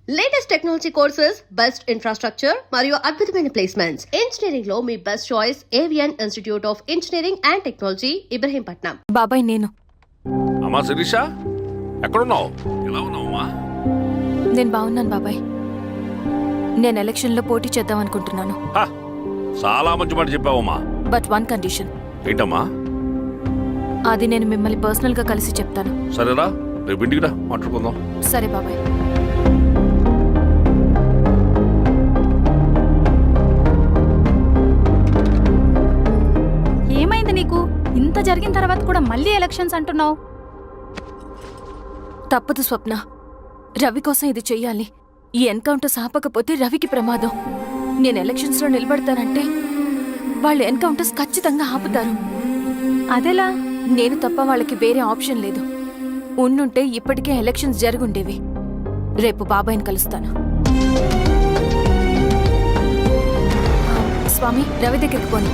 Latest technology courses, best infrastructure మరియు అద్భుతమైన placements. Engineering లో మీ best choice Avian Institute of Engineering and Technology, Ibrahimpatnam. బాబాయ్ నేను అమ్మా శిరీష, ఎక్కడున్నావు? ఎలా ఉన్నావమ్మా? నేను బాగున్నాను బాబాయ్. నేను ఎలక్షన్లో పోటీ చేద్దాం అనుకుంటున్నాను. హా, చాలా మంచి మాట చెప్పావమ్మా. But one condition. ఏంటమ్మా? అది నేను మిమ్మల్ని పర్సనల్గా కలిసి చెప్తాను. సరేరా, రేపు ఇంటికి రా, మాట్లాడుకుందాం. సరే బాబాయ్. ఏమైంది నీకు? ఇంత జరిగిన తర్వాత కూడా మళ్ళీ ఎలక్షన్స్ అంటున్నావు? తప్పదు స్వప్న, రవి కోసం ఇది చెయ్యాలి. ఈ ఎన్కౌంటర్స్ ఆపకపోతే రవికి ప్రమాదం. నేను ఎలక్షన్స్లో నిలబడతానంటే వాళ్ళు ఎన్కౌంటర్స్ ఖచ్చితంగా ఆపుతారు. అదెలా? నేను తప్ప వాళ్ళకి వేరే ఆప్షన్ లేదు. ఉండుంటే ఇప్పటికే ఎలక్షన్స్ జరుగుండేవి. రేపు బాబాయ్ని కలుస్తాను. స్వామి, రవి దగ్గరికి పోనీ.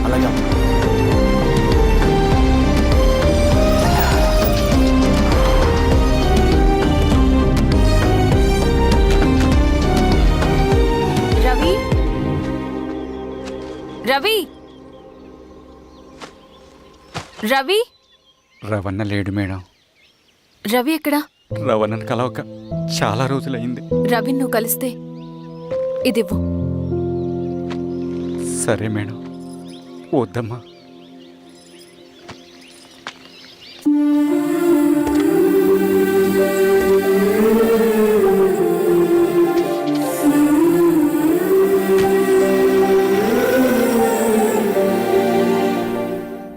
రవి, రవి, రవి. రవణ లేడు మేడం. రవి ఎక్కడా? రవణను కలవక చాలా రోజులైంది. రవి నువ్వు కలిస్తే ఇదివ్వు. సరే మేడం. వద్దమ్మా.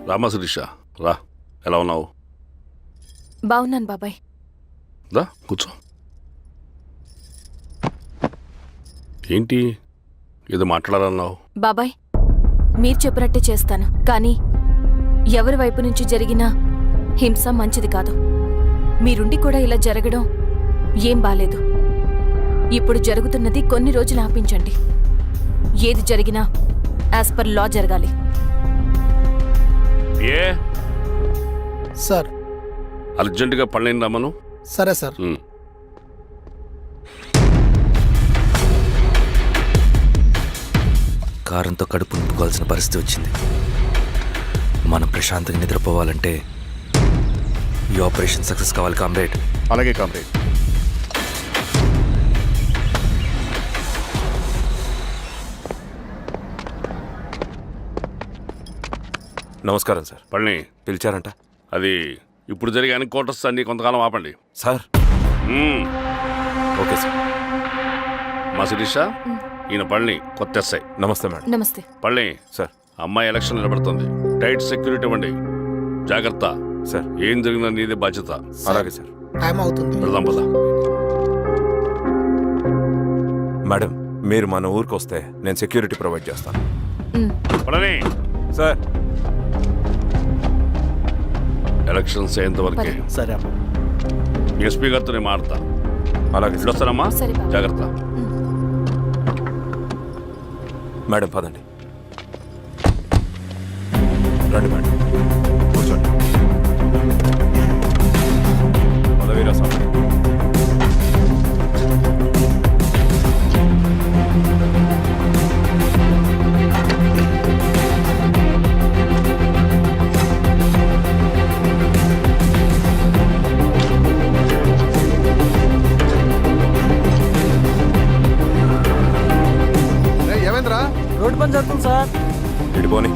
రామా శిరీష, రా. ఎలా ఉన్నావు? బాగున్నాను బాబాయ్. దా కూర్చో. ఏంటి ఏదో మాట్లాడాలన్నావు? బాబాయ్, మీరు చెప్పినట్టే చేస్తాను. కానీ ఎవరి వైపు నుంచి జరిగినా హింస మంచిది కాదు. మీరుండి కూడా ఇలా జరగడం ఏం బాలేదు. ఇప్పుడు జరుగుతున్నది కొన్ని రోజులు ఆపించండి. ఏది జరిగినా యాజ్ పర్ లా జరగాలి. ఏ సార్, అర్జెంటుగా పళ్ళని రమ్మను. సరే సార్. కారంతో కడుపు నింపుకోవాల్సిన పరిస్థితి వచ్చింది. మనం ప్రశాంతంగా నిద్రపోవాలంటే ఈ ఆపరేషన్ సక్సెస్ కావాలి కామ్రేడ్. అలాగే కామ్రేడ్. నమస్కారం సార్. పళ్ళని పిలిచారంట? అది ఇప్పుడు జరిగే ఎన్కౌంటర్స్ అన్ని కొంతకాలం ఆపండి సార్. Okay sir. మా శిరీష, ఈయన పళ్ళని కొత్త ఎస్ఐ. నమస్తే మేడం. నమస్తే. పళ్ళని సార్. అమ్మాయి ఎలక్షన్ నిలబడుతుంది. టైట్ సెక్యూరిటీ ఇవ్వండి. జాగ్రత్త సార్. ఏం జరిగిందని నీదే బాధ్యత. అలాగే సార్. టైం అవుతుంది. వెళ్దాం పద. మేడం, మీరు మన ఊరికి వస్తే నేను సెక్యూరిటీ ప్రొవైడ్ చేస్తాను. పళ్ళని సార్. ఎలక్షన్స్ అయ్యేంతవరకే సరే. ఎస్పీ గారితో నేను మాడతా. అలాగే సార్. వస్తానమ్మా. సరే బాబు. జాగ్రత్త. మేడం పదండి. రండి మేడం, కూర్చోండి. పదవీరా స్వామి. ఏమైందిరా? రోడ్డు పని జరుగుతుంది సార్. ఇడిపోని.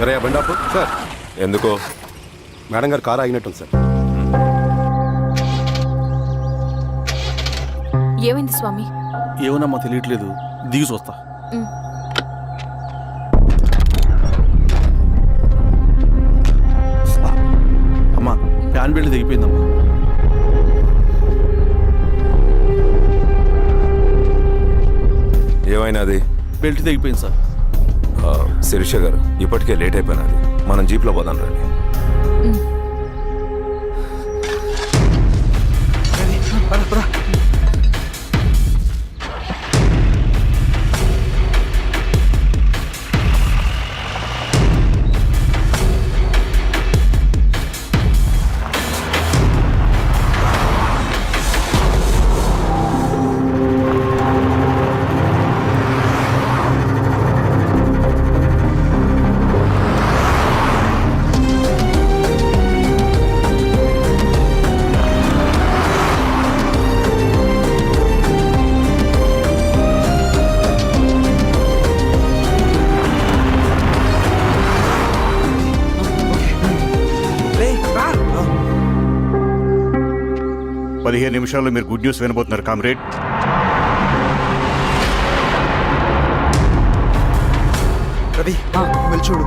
అరే బండాపు సార్. ఎందుకో? మేడం గారు కారు ఆగినట్టుంది సార్. ఏమైంది స్వామి? ఏమోనమ్మా, తెలియట్లేదు. దిగి చూస్తా. అమ్మా, ఫ్యాన్ బెల్ట్ దిగిపోయిందమ్మా. ఏమైనాది? బెల్ట్ దిగిపోయింది సార్. శిరీష గారు, ఇప్పటికే లేట్ అయిపోయినది. మనం జీప్లో పోదాం రండి. 15 నిమిషాల్లో మీరు గుడ్ న్యూస్ వినబోతున్నారు కామ్రేడ్. రవి వెళ్ళి చూడు.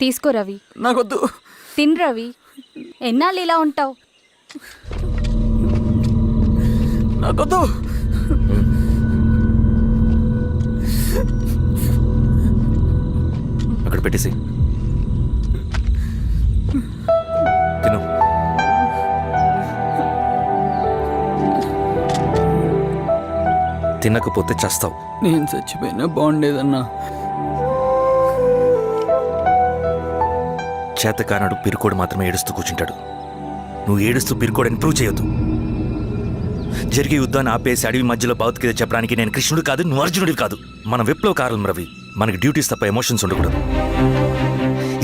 తీసుకో రవి. నాకొద్దు. తిన్ రవి. ఎన్నాళ్ళు ఇలా ఉంటావు? నాకొద్దు. అక్కడ పెట్టేసి తిను. తినకపోతే చస్తావు. నేను చచ్చిపోయినా బాగుండేదన్నా. చేతకానడు పిరుకోడు మాత్రమే ఏడుస్తూ కూర్చుంటాడు. నువ్వు ఏడుస్తూ పిరుకోడని ప్రూవ్ చేయొద్దు. జరిగే యుద్ధాన్ని ఆపేసి అడవి మధ్యలో భౌతికత చెప్పడానికి నేను కృష్ణుడు కాదు, నువ్వు అర్జునుడివి కాదు. మన విప్లవకారులం రవి. మనకి డ్యూటీస్ తప్ప ఎమోషన్స్ ఉండకూడదు.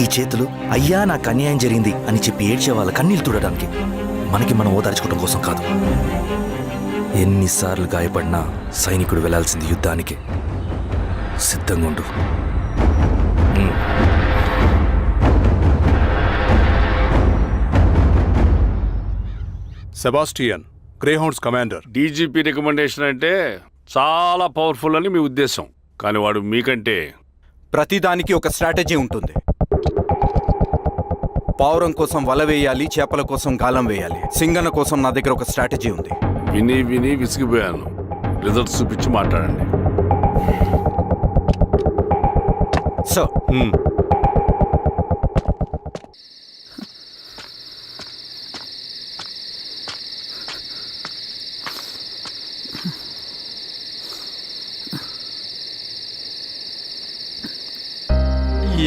ఈ చేతులు అయ్యా నాకు అన్యాయం జరిగింది అని చెప్పి ఏడ్చే వాళ్ళ కన్నీళ్ళు తుడడానికి, మనకి మనం ఓదార్చుకోవడం కోసం కాదు. ఎన్నిసార్లు గాయపడినా సైనికుడు వెళ్లాల్సింది యుద్ధానికి. సిద్ధంగా ఉండు. Sebastian, Greyhounds commander. DGP recommendation అంటే చాలా పవర్ఫుల్ అని మీ ఉద్దేశం, కానీ వాడు మీకంటే ప్రతిదానికి ఒక స్ట్రాటజీ ఉంటుంది. పావురం కోసం వల వేయాలి, చేపల కోసం గాలం వేయాలి. సింగన్న కోసం నా దగ్గర ఒక స్ట్రాటజీ ఉంది. విని విని విసిగిపోయాను. రిజల్ట్స్ చూపించి మాట్లాడండి. సార్,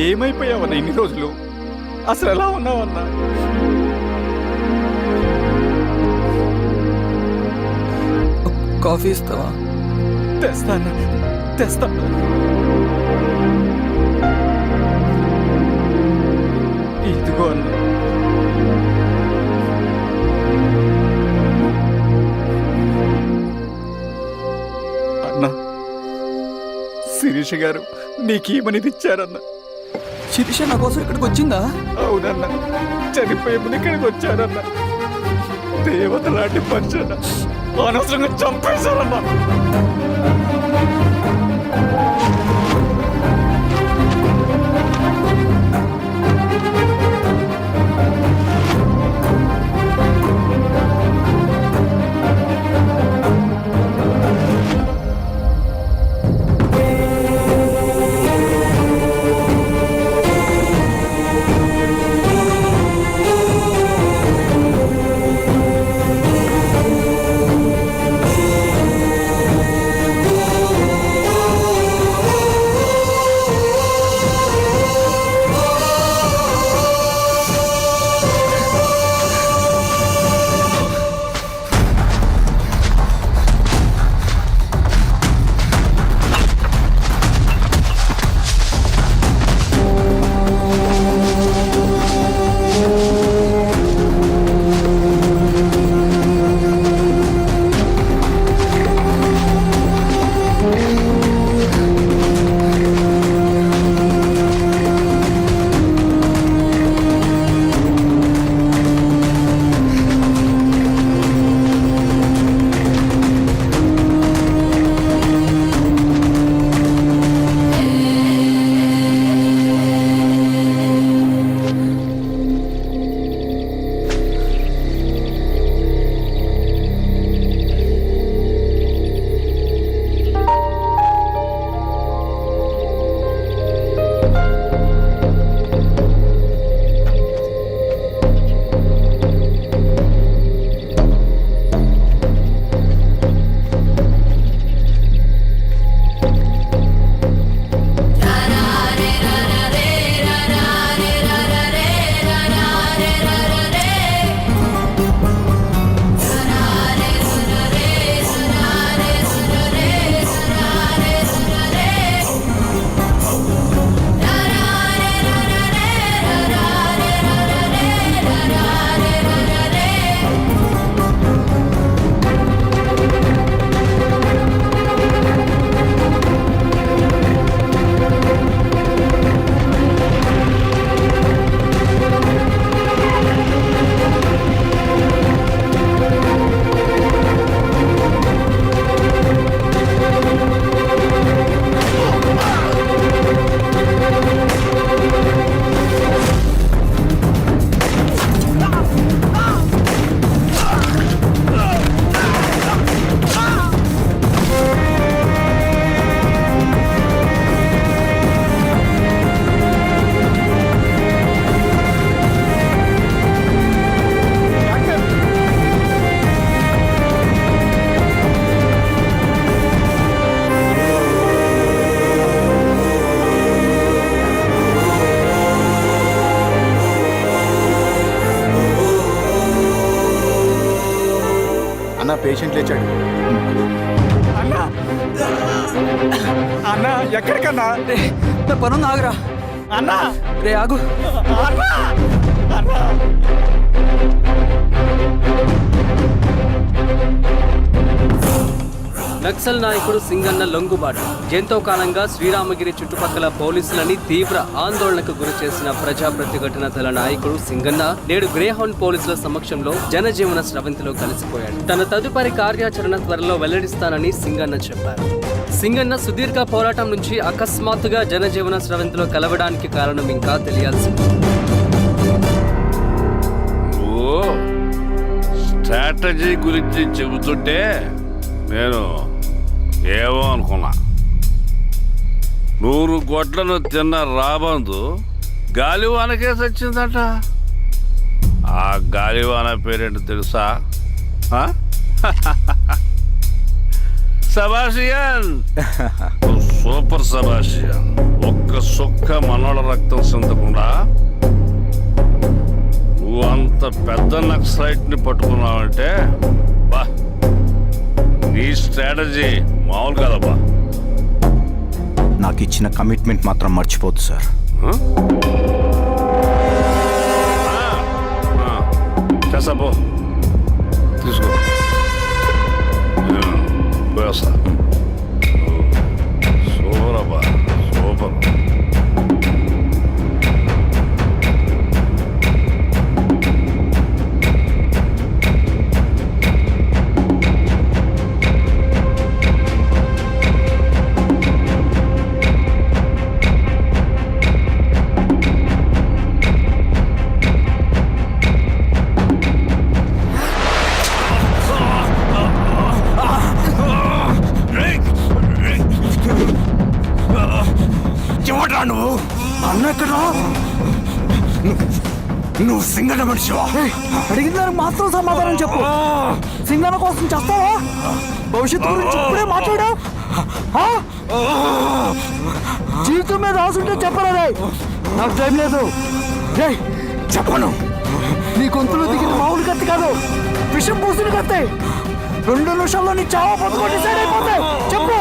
ఏమైపోయావన్నా ఇన్ని రోజులు? అసలు ఎలా ఉన్నావన్నా? కాఫీ ఇస్తావా? తెస్తాను. ఆగు అన్నా. అన్నా, శిరీష గారు నీకేమనేది ఇచ్చారన్నా. శిరీష నా కోసం ఇక్కడికి వచ్చిందా? అవునన్నా, చనిపోయే ముందు ఇక్కడికి వచ్చారన్నా. దేవత లాంటి మనిషి అన్నా, అనవసరంగా చంపేశారన్నా. అన్నా, పేషెంట్ లేచాడు. అన్నా, అన్నా ఎక్కడికన్నా? నా పనుంది, ఆగురా. అన్నా, రే ఆగు. అన్నా, అన్నా. నక్సల్ నాయకుడు సింగన్న లొంగుబాటు ఎంతో కాలంగా శ్రీరామగిరి చుట్టుపక్కల పోలీసులని తీవ్ర ఆందోళనకు గురి చేసిన ప్రజా ప్రతిఘటన దళ నాయకుడు సింగన్న నేడు గ్రేహౌండ్ పోలీసుల సమక్షంలో జనజీవన స్రవంతిలో కలిసిపోయాడు. తన తదుపరి కార్యాచరణ త్వరలో వెల్లడిస్తానని సింగన్న చెప్పారు. సింగన్న సుదీర్ఘ పోరాటం నుంచి అకస్మాత్తుగా జనజీవన స్రవంతిలో కలవడానికి కారణం ఇంకా తెలియాల్సి ఉంది. స్ట్రాటజీ గురించి చెబుతుంటే నేను ఏమో అనుకున్నా. 100 గొడ్లను తిన్న రాబందు గాలివానకే సచ్చిందట. ఆ గాలివాన పేరేంటో తెలుసా? సబాషియన్, సూపర్ సబాషియన్. ఒక్క సుక్క మనోళ్ళ రక్తం చెందకుండా నువ్వు అంత పెద్ద నక్సలైట్ ని పట్టుకున్నావంటే బా, నీ స్ట్రాటజీ మామూలు కదబ్బా. నాకు ఇచ్చిన కమిట్మెంట్ మాత్రం మర్చిపోదు సార్. తెస్తా పో తీసుకో పోయేస్తా సూపర్ అబ్బా సూపర్. ఎవడ్రా నువ్వు? అన్న ఎక్కడ? నువ్వు సింగన్న మనిషివా? అడిగిన దానికి మాత్రం సమాధానం చెప్పు. సింగన కోసం చేస్తావా? భవిష్యత్తు గురించి ఇప్పుడే మాట్లాడా? జీవితం మీద రాసుంటే చెప్పరా? నాకు టైం లేదు. చెప్పను. నీ గొంతులో దిగిన మామూలు కత్తి కాదు, విషం పూసిన కత్తి. 2 నిమిషాల్లో నీ చావా బతుకు డిసైడ్ అయిపోతాయి. చెప్పు.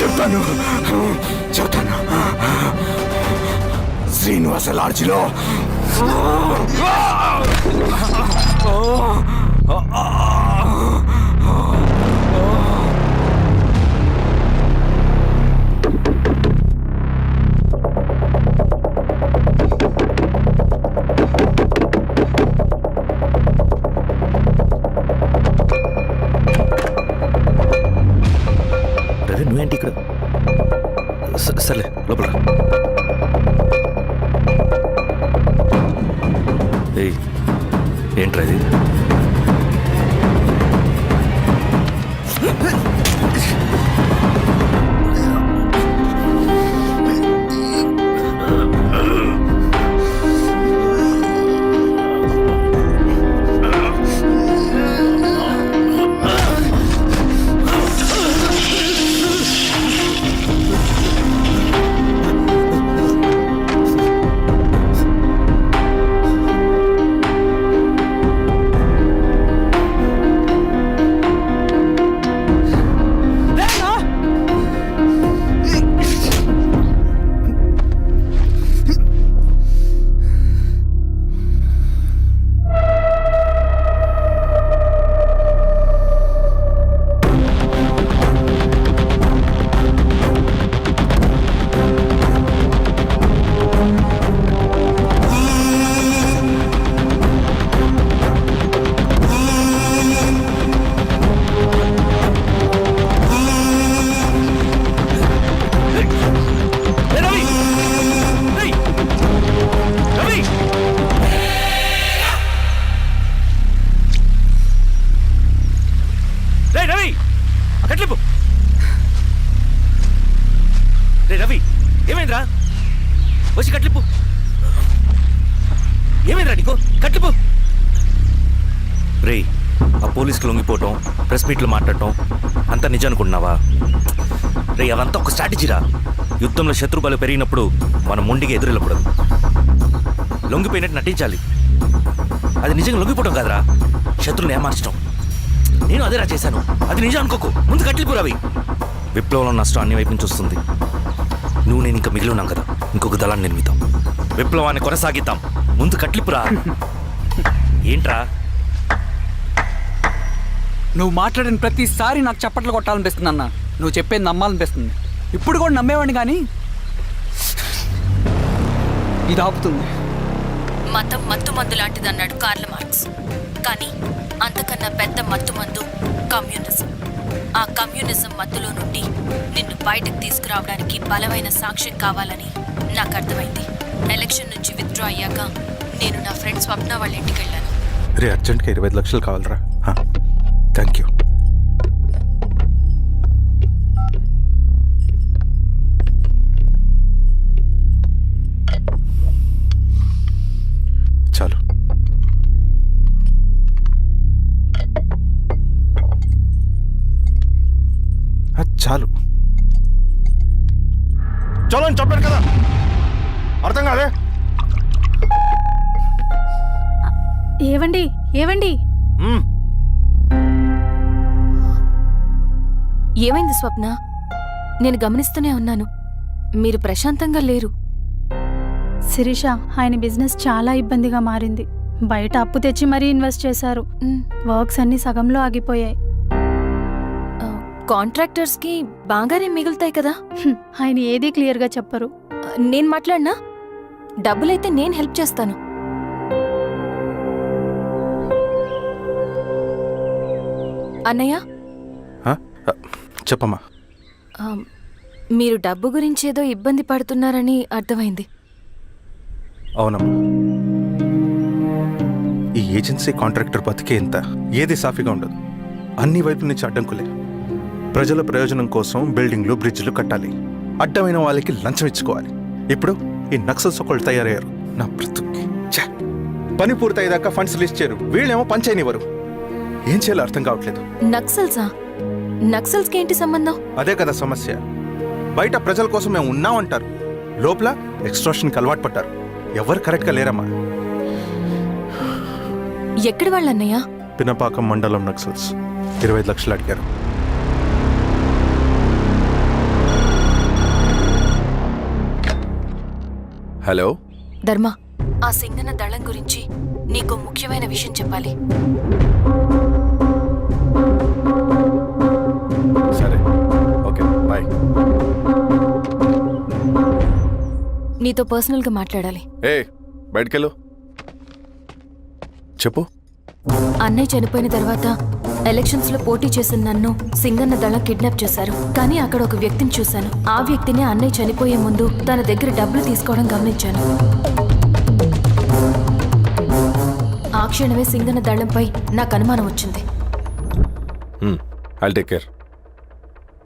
చెప్తాను. శ్రీనివాస లాడ్జిలో రవి నువ్వేంటి ఇక్కడ? సర్లే లోపల రా. ఏయ్ ఏంట్రా ఇది? రవి ఏమైందిరా? వచ్చి కట్లిప్పు. ఏమైందిరా నీకు? కట్లిప్పు. రే ఆ పోలీసుకి లొంగిపోవటం, ప్రెస్ మీట్లు మాట్లాడటం అంతా నిజం అనుకుంటున్నావా? రే అవంతా ఒక స్ట్రాటజీరా. యుద్ధంలో శత్రుబలు పెరిగినప్పుడు మనం మొండిగా ఎదురెళ్ళకూడదు. లొంగిపోయినట్టు నటించాలి. అది నిజంగా లొంగిపోవడం కాదురా, శత్రువుని ఏమార్చడం. నేను అదేరా చేశాను. అది నిజం అనుకోకు. ముందు కట్లిప్పు రవి. విప్లవంలో నష్టం అన్ని వైపు నుంచి వస్తుంది. నువ్వు నేను ఇంకా మిగిలి ఉన్నాం కదా, ఇంకొక దళాన్ని నిర్మిద్దాం, విప్లవాన్ని కొనసాగిద్దాం. ముందు కట్లిప్పురా. ఏంట్రా? నువ్వు మాట్లాడిన ప్రతిసారి నాకు చప్పట్లు కొట్టాలనిపిస్తుంది అన్న. నువ్వు చెప్పేది నమ్మాలనిపిస్తుంది. ఇప్పుడు కూడా నమ్మేవాడిని కానీ ఇది ఆపుతుంది. మతం మత్తుమందు లాంటిదన్నాడు కార్ల్ మార్క్స్. కానీ అంతకన్నా పెద్ద మత్తుమందు కమ్యూనిజం. ఆ కమ్యూనిజం మత్తులో నుండి నిన్ను బయటకు తీసుకురావడానికి బలమైన సాక్ష్యం కావాలని నాకు అర్థమైంది. ఎలక్షన్ నుంచి విత్డ్రా అయ్యాక నేను నా ఫ్రెండ్ స్వప్న వాళ్ళ ఇంటికి వెళ్ళాను. రే అర్జెంట్గా 25 లక్షలు కావాలరా. Thank you. చాలు. చాలు. చలో అని చెప్పాను కదా, అర్థం కాదే? ఏవండి ఏవండి ఏమైంది స్వప్న? నేను గమనిస్తూనే ఉన్నాను, మీరు ప్రశాంతంగా లేరు. శిరీష, ఆయన బిజినెస్ చాలా ఇబ్బందిగా మారింది. బయట అప్పు తెచ్చి మరీ ఇన్వెస్ట్ చేశారు. మ్, వర్క్స్ అన్ని సగంలో ఆగిపోయాయి. ఆ, కాంట్రాక్టర్స్కి బాగానే మిగులుతాయి కదా. ఆయన ఏదీ క్లియర్గా చెప్పరు. నేను మాట్లాడినా డబ్బులైతే నేను హెల్ప్ చేస్తాను. అన్నయ్య, చెప్పమ్మా. ఆ, మీరు డబ్బు గురించి ఏదో ఇబ్బంది పడుతున్నారని అర్థమైంది. అవునమ్మా, ఈ ఏజెన్సీ కాంట్రాక్టర్ బతికే ఇంత ఏది సాఫీగా ఉండదు. అన్ని వైపుల నుంచి అడ్డంకులే. ప్రజల ప్రయోజనం కోసం బిల్డింగ్లు బ్రిడ్జ్లు కట్టాలి, అడ్డమైన వాళ్ళకి లంచం ఇచ్చుకోవాలి. ఇప్పుడు ఈ నక్సల్స్ ఒకళ్ళు తయారయ్యారు. నా బ్రతుక్కి ఛే! పని పూర్తయ్యేదాకా ఫండ్స్ లిస్ట్ చేయరు, వీళ్ళేమో పని చేయనివ్వరు. ఏం చేయాలో అర్థం కావట్లేదు. నక్సల్సా? నక్సల్స్కి ఏంటి సంబంధం? అదే కదా సమస్య. బయట ప్రజల కోసం మేము ఉన్నామంటారు, లోపల ఎక్స్ట్రాషన్కి అలవాటు పడ్డారు. ఎవరు కరెక్ట్గా లేరమ్మా. ఎక్కడి వాళ్ళన్నయ్య? పినపాకం మండలం నక్సల్స్ 25 లక్షలు అడిగారు. హలో ధర్మ, ఆ సింగన్న దళం గురించి నీకు ముఖ్యమైన విషయం చెప్పాలి. సరే, ఓకే, బాయ్. నీతో పర్సనల్గా మాట్లాడాలి. ఏ బయటకెళ్ళు. చెప్పు. అన్నయ్య చనిపోయిన తర్వాత ఎలక్షన్స్ లో పోటీ చేసిన నన్ను సింగన్న దళం కిడ్నాప్ చేశారు. కానీ అక్కడ ఒక వ్యక్తిని చూశాను. ఆ వ్యక్తినే అన్నయ్య చనిపోయే ముందు తన దగ్గర డబ్బులు తీసుకోవడం గమనించాను. ఆ క్షణమే సింగన్న దళంపై నాకు అనుమానం వచ్చింది. I'll take care.